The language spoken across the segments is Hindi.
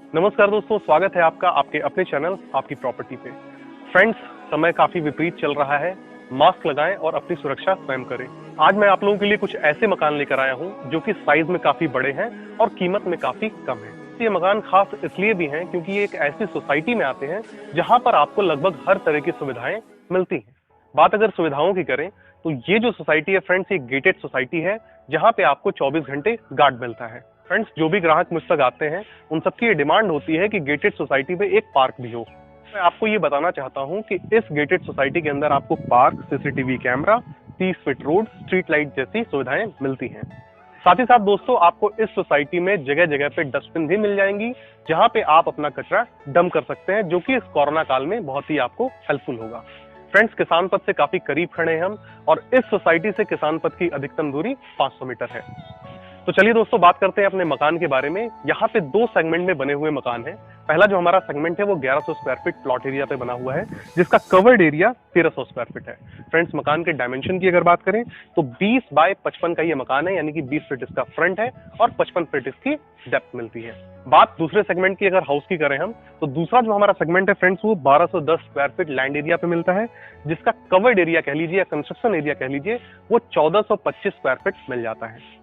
नमस्कार दोस्तों, स्वागत है आपका आपके अपने चैनल आपकी प्रॉपर्टी पे। फ्रेंड्स, समय काफी विपरीत चल रहा है। मास्क लगाएं और अपनी सुरक्षा स्वयं करें। आज मैं आप लोगों के लिए कुछ ऐसे मकान लेकर आया हूं जो कि साइज में काफी बड़े हैं और कीमत में काफी कम है। ये मकान खास इसलिए भी हैं क्योंकि ये एक ऐसी सोसाइटी में आते हैं जहां पर आपको लगभग हर तरह की सुविधाएं मिलती हैं। बात अगर सुविधाओं की करें तो ये जो सोसाइटी है फ्रेंड्स, ये गेटेड सोसाइटी है जहां पे आपको 24 घंटे गार्ड मिलता है। फ्रेंड्स, जो भी ग्राहक मुझ तक आते हैं उन सबकी ये डिमांड होती है कि गेटेड सोसाइटी में एक पार्क भी हो। मैं आपको ये बताना चाहता हूँ कि इस गेटेड सोसाइटी के अंदर आपको park, CCTV camera, 30 feet road, street light जैसी सुविधाएं मिलती हैं। साथ ही साथ दोस्तों, आपको इस सोसाइटी में जगह जगह पे डस्टबिन भी मिल जाएंगी जहां पे आप अपना कचरा डंप कर सकते हैं, जो कि इस कोरोना काल में बहुत ही आपको हेल्पफुल होगा। फ्रेंड्स, किसान पथ से काफी करीब खड़े हैं हम और इस सोसाइटी से किसान पथ की अधिकतम दूरी 500 मीटर है। तो चलिए दोस्तों, बात करते हैं अपने मकान के बारे में। यहाँ पे 2 सेगमेंट में बने हुए मकान हैं। पहला जो हमारा सेगमेंट है वो 1100 स्क्वायर फीट प्लॉट एरिया पे बना हुआ है, जिसका कवर्ड एरिया 1300 स्क्वायर फीट है। फ्रेंड्स, मकान के डायमेंशन की अगर बात करें तो 20 बाय 55 का ये मकान है, यानी कि 20 फीट इसका फ्रंट है और 55 फीट इसकी डेप्थ मिलती है। बात दूसरे सेगमेंट की अगर हाउस की करें हम, तो दूसरा जो हमारा सेगमेंट है फ्रेंड्स, वो 1210 स्क्वायर फीट लैंड एरिया पे मिलता है, जिसका कवर्ड एरिया कह लीजिए या कंस्ट्रक्शन एरिया कह लीजिए वो 1425 स्क्वायर फीट मिल जाता है।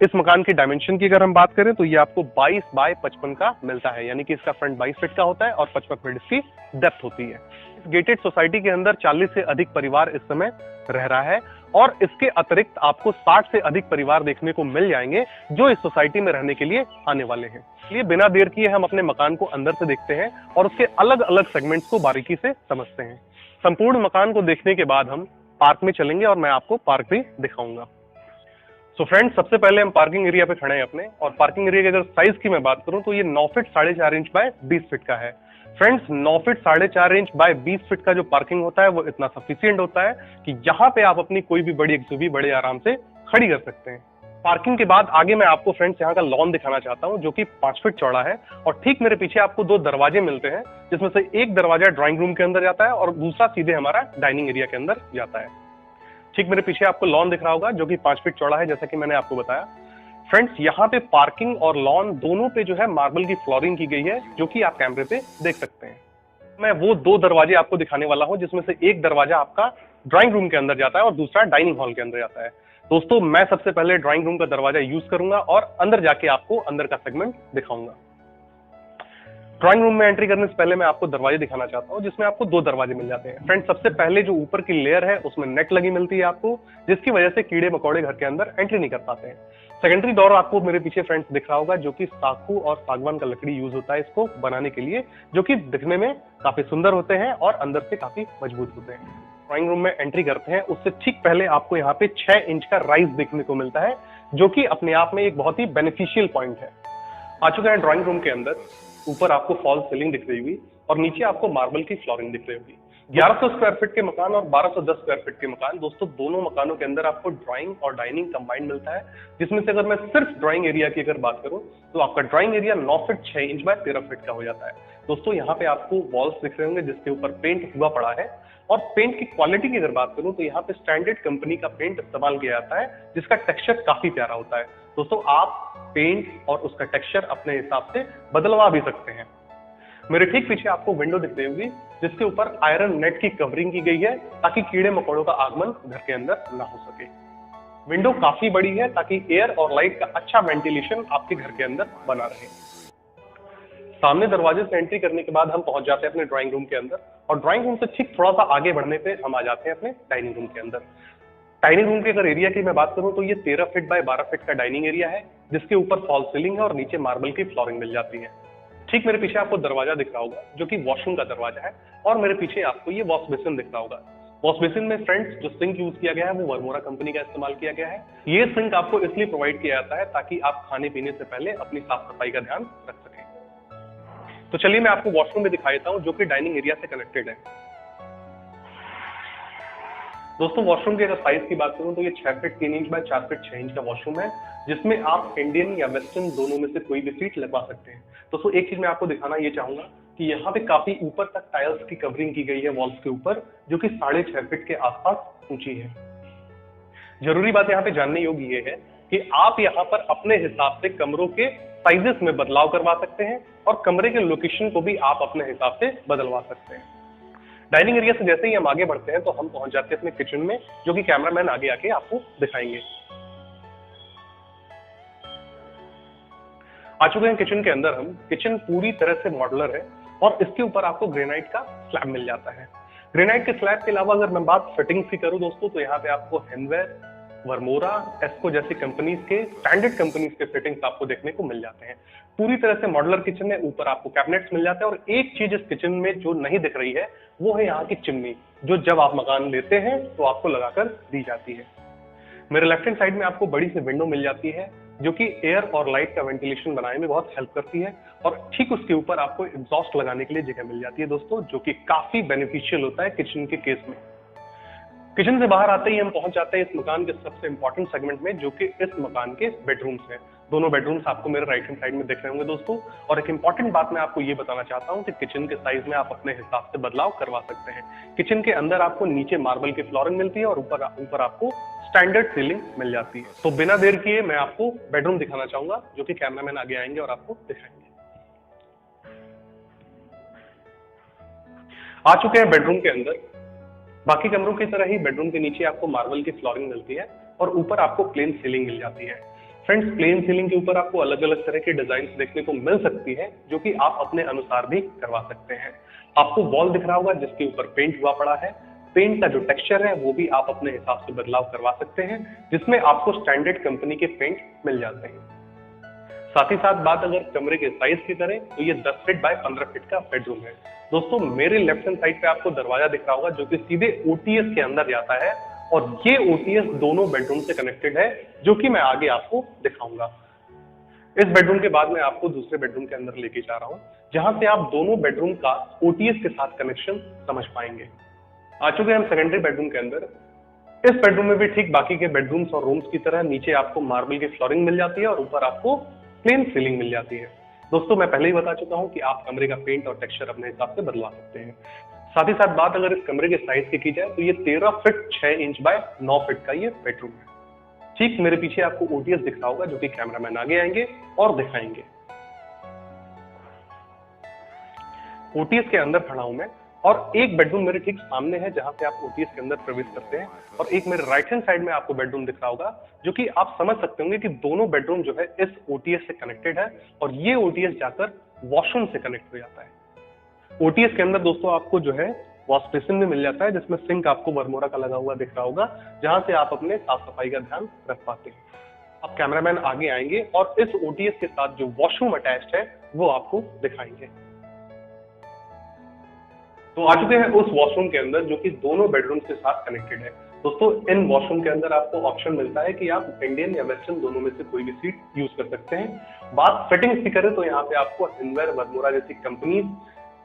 इस मकान की डायमेंशन की अगर हम बात करें तो ये आपको 22 बाय 55 का मिलता है, यानी कि इसका फ्रंट 22 फीट का होता है और 55 फीट इसकी डेप्थ होती है। इस गेटेड सोसाइटी के अंदर 40 से अधिक परिवार इस समय रह रहा है और इसके अतिरिक्त आपको 60 से अधिक परिवार देखने को मिल जाएंगे जो इस सोसाइटी में रहने के लिए आने वाले हैं। इसलिए बिना देर किए हम अपने मकान को अंदर से देखते हैं और उसके अलग अलग सेगमेंट्स को बारीकी से समझते हैं। संपूर्ण मकान को देखने के बाद हम पार्क में चलेंगे और मैं आपको पार्क भी दिखाऊंगा। सो फ्रेंड्स, सबसे पहले हम पार्किंग एरिया पे खड़े हैं अपने, और पार्किंग एरिया की अगर साइज की मैं बात करूं तो ये 9 फीट 4.5 इंच बाय 20 फीट का है। Friends, 9 feet 4.5 inch by 20 feet का जो पार्किंग होता है वो इतना सफिशियंट होता है कि यहाँ पे आप अपनी कोई भी बड़ी एक्सयूवी बड़े आराम से खड़ी कर सकते हैं। पार्किंग के बाद आगे मैं आपको फ्रेंड्स यहाँ का लॉन दिखाना चाहता हूँ, जो कि 5 फीट चौड़ा है और ठीक मेरे पीछे आपको 2 दरवाजे मिलते हैं, जिसमें से एक दरवाजा ड्राइंग रूम के अंदर जाता है और दूसरा सीधे हमारा डाइनिंग एरिया के अंदर जाता है। ठीक मेरे पीछे आपको लॉन दिख रहा होगा जो कि 5 फीट चौड़ा है, जैसा कि मैंने आपको बताया। फ्रेंड्स, यहाँ पे पार्किंग और लॉन दोनों पे जो है मार्बल की फ्लोरिंग की गई है, जो कि आप कैमरे पे देख सकते हैं। मैं वो 2 दरवाजे आपको दिखाने वाला हूँ, जिसमें से एक दरवाजा आपका ड्राइंग रूम के अंदर जाता है और दूसरा डाइनिंग हॉल के अंदर जाता है। दोस्तों, मैं सबसे पहले ड्राइंग रूम का दरवाजा यूज करूंगा और अंदर जाके आपको अंदर का सेगमेंट दिखाऊंगा। ड्राइंग रूम में एंट्री करने से पहले मैं आपको दरवाजे दिखाना चाहता हूँ, जिसमें आपको 2 दरवाजे मिल जाते हैं। फ्रेंड्स, सबसे पहले जो ऊपर की लेयर है उसमें नेट लगी मिलती है आपको, जिसकी वजह से कीड़े मकोड़े घर के अंदर एंट्री नहीं कर पाते हैं। सेकेंडरी डोर आपको मेरे पीछे फ्रेंड्स दिख रहा होगा, जो कि साखू और सागवान का लकड़ी यूज होता है इसको बनाने के लिए, जो कि दिखने में काफी सुंदर होते हैं और अंदर से काफी मजबूत होते हैं। ड्राइंग रूम में एंट्री करते हैं उससे ठीक पहले आपको यहाँ पे 6 इंच का राइज देखने को मिलता है, जो कि अपने आप में एक बहुत ही बेनिफिशियल पॉइंट है। आ चुके हैं ड्राइंग रूम के अंदर। ऊपर आपको फॉल सीलिंग दिख रही होगी और नीचे आपको मार्बल की फ्लोरिंग दिख रही होगी। 1100 स्क्वायर फीट के मकान और 1210 स्क्वायर फीट के मकान, दोस्तों दोनों मकानों के अंदर आपको ड्राइंग और डाइनिंग कंबाइंड मिलता है, जिसमें से अगर मैं सिर्फ ड्राइंग एरिया की अगर बात करूं तो आपका drawing area 9 feet 6 inch by 13 feet का हो जाता है। दोस्तों, यहाँ पे आपको वॉल्स दिख रहे होंगे जिसके ऊपर पेंट हुआ पड़ा है, और पेंट की क्वालिटी की अगर बात करूं तो यहाँ पे स्टैंडर्ड कंपनी का पेंट इस्तेमाल किया जाता है, जिसका टेक्सचर काफी प्यारा होता है। दोस्तों, आप पेंट और उसका टेक्सचर अपने हिसाब से बदलवा भी सकते हैं। मेरे ठीक पीछे आपको विंडो दिख रही होगी, जिसके ऊपर आयरन नेट की कवरिंग की गई है ताकि कीड़े मकोड़ों का आगमन घर के अंदर ना हो सके। विंडो काफी बड़ी है ताकि एयर और लाइट का अच्छा वेंटिलेशन आपके घर के अंदर बना रहे। सामने दरवाजे से एंट्री करने के बाद हम पहुंच जाते हैं अपने ड्राइंग रूम के अंदर, और ड्राइंग रूम से ठीक थोड़ा सा आगे बढ़ने पे हम आ जाते हैं अपने डाइनिंग रूम के अंदर। डाइनिंग रूम की अगर एरिया की मैं बात करूं तो ये 13 फीट बाय 12 फीट का डाइनिंग एरिया है, जिसके ऊपर फॉल सीलिंग है और नीचे मार्बल की फ्लोरिंग मिल जाती है। ठीक मेरे पीछे आपको दरवाजा दिख रहा होगा, जो कि वॉशरूम का दरवाजा है, और मेरे पीछे आपको ये वॉश बेसिन दिख रहा होगा। वॉश बेसिन में फ्रेंड्स जो सिंक यूज किया गया है वो वर्मोरा कंपनी का इस्तेमाल किया गया है। ये सिंक आपको इसलिए प्रोवाइड किया जाता है ताकि आप खाने पीने से पहले अपनी साफ सफाई का ध्यान रख सकें। तो चलिए मैं आपको वॉशरूम में दिखा देता हूँ, जो कि डाइनिंग एरिया से कनेक्टेड है। दोस्तों, वॉशरूम की अगर साइज की बात करूं तो ये 6 feet 3 inch by 4 feet 6 inch का वॉशरूम है, जिसमें आप इंडियन या वेस्टर्न दोनों में से कोई भी सीट लगवा सकते हैं। दोस्तों, एक चीज मैं आपको दिखाना ये चाहूंगा कि यहाँ पे काफी ऊपर तक टाइल्स की कवरिंग की गई है वॉल्स के ऊपर, जो कि 6.5 फीट के आसपास ऊंची है। जरूरी बात यहाँ पे जानने योग्य ये है कि आप यहाँ पर अपने हिसाब से कमरों के साइजेस में बदलाव करवा सकते हैं और कमरे के लोकेशन को भी आप अपने हिसाब से बदलवा सकते हैं। डाइनिंग एरिया से जैसे ही हम आगे बढ़ते हैं तो हम पहुंच जाते हैं अपने किचन में, जो कि कैमरामैन आगे आके आपको दिखाएंगे। आ चुके हैं किचन के अंदर हम। किचन पूरी तरह से मॉड्यूलर है और इसके ऊपर आपको ग्रेनाइट का स्लैब मिल जाता है। ग्रेनाइट के स्लैब के अलावा अगर मैं बात फिटिंग्स की करूं दोस्तों, तो यहाँ पे आपको हेनवेयर, वर्मोरा, एस्को जैसी कंपनीज के, स्टैंडर्ड कंपनीज के फिटिंग्स आपको देखने को मिल जाते हैं। पूरी तरह से मॉड्यूलर किचन है। ऊपर आपको कैबिनेट्स मिल जाते हैं और एक चीज इस किचन में जो नहीं दिख रही है वो है यहाँ की चिमनी, जो जब आप मकान लेते हैं तो आपको लगाकर दी जाती है। मेरे लेफ्ट हैंड साइड में आपको बड़ी सी विंडो मिल जाती है, जो कि एयर और लाइट का वेंटिलेशन बनाने में बहुत हेल्प करती है। और ठीक उसके ऊपर आपको एग्जॉस्ट लगाने के लिए जगह मिल जाती है दोस्तों, जो कि काफी बेनिफिशियल होता है किचन के केस में। किचन से बाहर आते ही हम पहुंच जाते हैं इस मकान के सबसे इंपॉर्टेंट सेगमेंट में, जो कि इस मकान के बेडरूम्स हैं। दोनों बेडरूम्स आपको मेरे राइट हैंड साइड में दिख रहे होंगे दोस्तों। और एक इंपॉर्टेंट बात मैं आपको ये बताना चाहता हूं कि किचन के साइज में आप अपने हिसाब से बदलाव करवा सकते हैं। किचन के अंदर आपको नीचे मार्बल की फ्लोरिंग मिलती है और ऊपर आपको स्टैंडर्ड सीलिंग मिल जाती है। तो बिना देर किए मैं आपको बेडरूम दिखाना चाहूंगा, जो कि कैमरामैन आगे आएंगे और आपको दिखाएंगे। आ चुके हैं बेडरूम के अंदर। बाकी कमरों की तरह ही बेडरूम के नीचे आपको मार्बल की फ्लोरिंग मिलती है और ऊपर आपको प्लेन सीलिंग मिल जाती है। फ्रेंड्स, प्लेन सीलिंग के ऊपर आपको अलग अलग तरह के डिजाइन देखने को मिल सकती है, जो कि आप अपने अनुसार भी करवा सकते हैं। आपको वॉल दिख रहा होगा जिसके ऊपर पेंट हुआ पड़ा है। पेंट का जो टेक्सचर है वो भी आप अपने हिसाब से बदलाव करवा सकते हैं, जिसमें आपको स्टैंडर्ड कंपनी के पेंट मिल जाते हैं। साथ ही साथ बात अगर कमरे के साइज की करें तो ये 10 फीट बाय 15 फीट का बेडरूम है दोस्तों। मेरे लेफ्ट हैंड साइड पे आपको दरवाजा दिख रहा होगा, जो कि सीधे ओटीएस के अंदर जाता है और ये ओटीएस दोनों बेडरूम से कनेक्टेड है, जो कि मैं आगे आपको दिखाऊंगा। इस बेडरूम के बाद मैं आपको दूसरे बेडरूम के अंदर लेके जा रहा हूँ, जहां से आप दोनों बेडरूम का ओटीएस के साथ कनेक्शन समझ पाएंगे। आ चुके हैं हम सेकेंडरी बेडरूम के अंदर। इस बेडरूम में भी ठीक बाकी के बेडरूम्स और रूम्स की तरह नीचे आपको मार्बल की फ्लोरिंग मिल जाती है और ऊपर आपको प्लेन सीलिंग मिल जाती है। दोस्तों, मैं पहले ही बता चुका हूं कि आप कमरे का पेंट और टेक्सचर अपने हिसाब से बदलवा सकते हैं। साथ ही साथ बात अगर इस कमरे के साइज की जाए तो ये 13 फीट 6 इंच बाय 9 फीट का ये बेडरूम है। ठीक मेरे पीछे आपको ओटीएस दिख रहा होगा, जो कि कैमरामैन आगे आएंगे और दिखाएंगे। ओटीएस के अंदर खड़ा हूं मैं और एक बेडरूम मेरे ठीक सामने है, जहां से आप ओटीएस के अंदर प्रवेश करते हैं। और एक मेरे राइट हैंड साइड में आपको बेडरूम दिख रहा होगा, जो कि आप समझ सकते होंगे कि दोनों बेडरूम जो है इस ओटीएस से कनेक्टेड है और ये ओटीएस जाकर वॉशरूम से कनेक्ट हो जाता है। ओटीएस के अंदर दोस्तों आपको जो है वॉश बेसिन भी मिल जाता है, जिसमें सिंक आपको वर्मोरा का लगा हुआ दिख रहा होगा, जहां से आप अपने साफ सफाई का ध्यान रख पाते हैं। अब कैमरामैन आगे आएंगे और इस ओटीएस के साथ जो वॉशरूम अटैच्ड है वो आपको दिखाएंगे। तो आ चुके हैं उस वॉशरूम के अंदर, जो कि दोनों बेडरूम के साथ कनेक्टेड है। दोस्तों, इन वॉशरूम के अंदर आपको ऑप्शन मिलता है कि आप इंडियन या वेस्टर्न दोनों में से कोई भी सीट यूज कर सकते हैं। बात फिटिंग्स की करें तो यहाँ पे आपको हिनवेयर, वर्मोरा जैसी कंपनी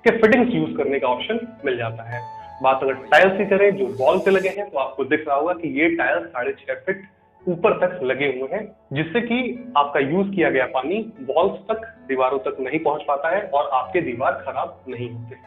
के फिटिंग्स यूज करने का ऑप्शन मिल जाता है। बात अगर टाइल्स की करें जो वॉल पे लगे हैं, तो आपको दिख रहा होगा कि ये टाइल्स 6.5 फीट ऊपर तक लगे हुए हैं, जिससे कि आपका यूज किया गया पानी वॉल्स तक, दीवारों तक नहीं पहुंच पाता है और आपके दीवार खराब नहीं होते।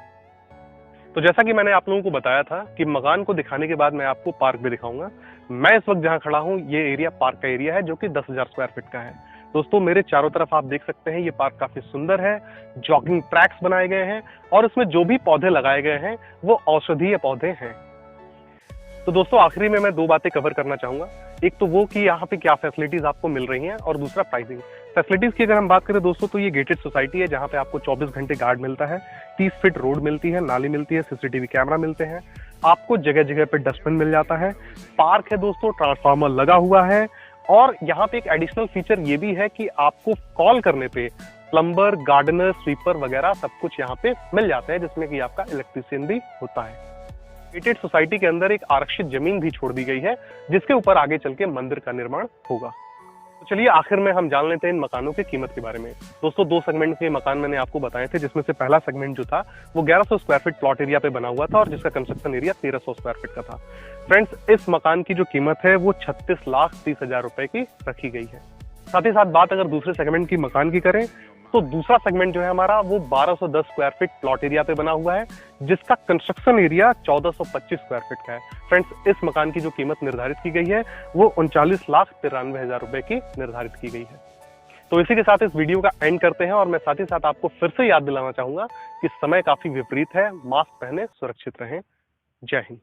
तो जैसा कि मैंने आप लोगों को बताया था कि मकान को दिखाने के बाद मैं आपको पार्क भी दिखाऊंगा। मैं इस वक्त जहां खड़ा हूं ये एरिया पार्क का एरिया है, जो कि 10,000 स्क्वायर फीट का है। दोस्तों, मेरे चारों तरफ आप देख सकते हैं ये पार्क काफी सुंदर है। जॉगिंग ट्रैक्स बनाए गए हैं और इसमें जो भी पौधे लगाए गए हैं वो औषधीय पौधे हैं। तो दोस्तों, आखिरी में मैं 2 बातें कवर करना चाहूंगा। एक तो वो कि यहाँ पे क्या फैसिलिटीज आपको मिल रही हैं, और दूसरा प्राइसिंग। फैसिलिटीज की अगर हम बात करें दोस्तों, तो ये गेटेड सोसाइटी है, जहाँ पे आपको 24 घंटे गार्ड मिलता है, 30 फीट रोड मिलती है, नाली मिलती है, सीसीटीवी कैमरा मिलते हैं, आपको जगह जगह पे डस्टबिन मिल जाता है, पार्क है दोस्तों, ट्रांसफार्मर लगा हुआ है। और यहाँ पे एक एडिशनल फीचर ये भी है कि आपको कॉल करने पे प्लम्बर, गार्डनर, स्वीपर वगैरह सब कुछ यहाँ पे मिल जाते हैं, जिसमें कि आपका इलेक्ट्रिशियन भी होता है। गेटेड सोसाइटी के अंदर एक आरक्षित जमीन भी छोड़ दी गई है, जिसके ऊपर आगे चल के मंदिर का निर्माण होगा। तो चलिए आखिर में हम जान लेते हैं इन मकानों की कीमत के बारे में। दोस्तों, 2 सेगमेंट के मकान मैंने आपको बताए थे, जिसमें से पहला सेगमेंट जो था वो 1100 स्क्वायर फीट प्लॉट एरिया पे बना हुआ था और जिसका कंस्ट्रक्शन एरिया 1300 स्क्वायर फीट का था। फ्रेंड्स, इस मकान की जो कीमत है वो 36,30,000 रुपए की रखी गई है। साथ ही साथ बात अगर दूसरे सेगमेंट की मकान की करें तो दूसरा सेगमेंट जो है हमारा वो 1210 स्क्वायर फीट प्लॉट एरिया पे बना हुआ है, जिसका कंस्ट्रक्शन एरिया 1425 स्क्वायर फीट का है। फ्रेंड्स, इस मकान की जो कीमत निर्धारित की गई है वो 39,93,000 रुपए की निर्धारित की गई है। तो इसी के साथ इस वीडियो का एंड करते हैं और मैं साथ ही साथ आपको फिर से याद दिलाना चाहूंगा कि समय काफी विपरीत है। मास्क पहने, सुरक्षित रहें। जय हिंद।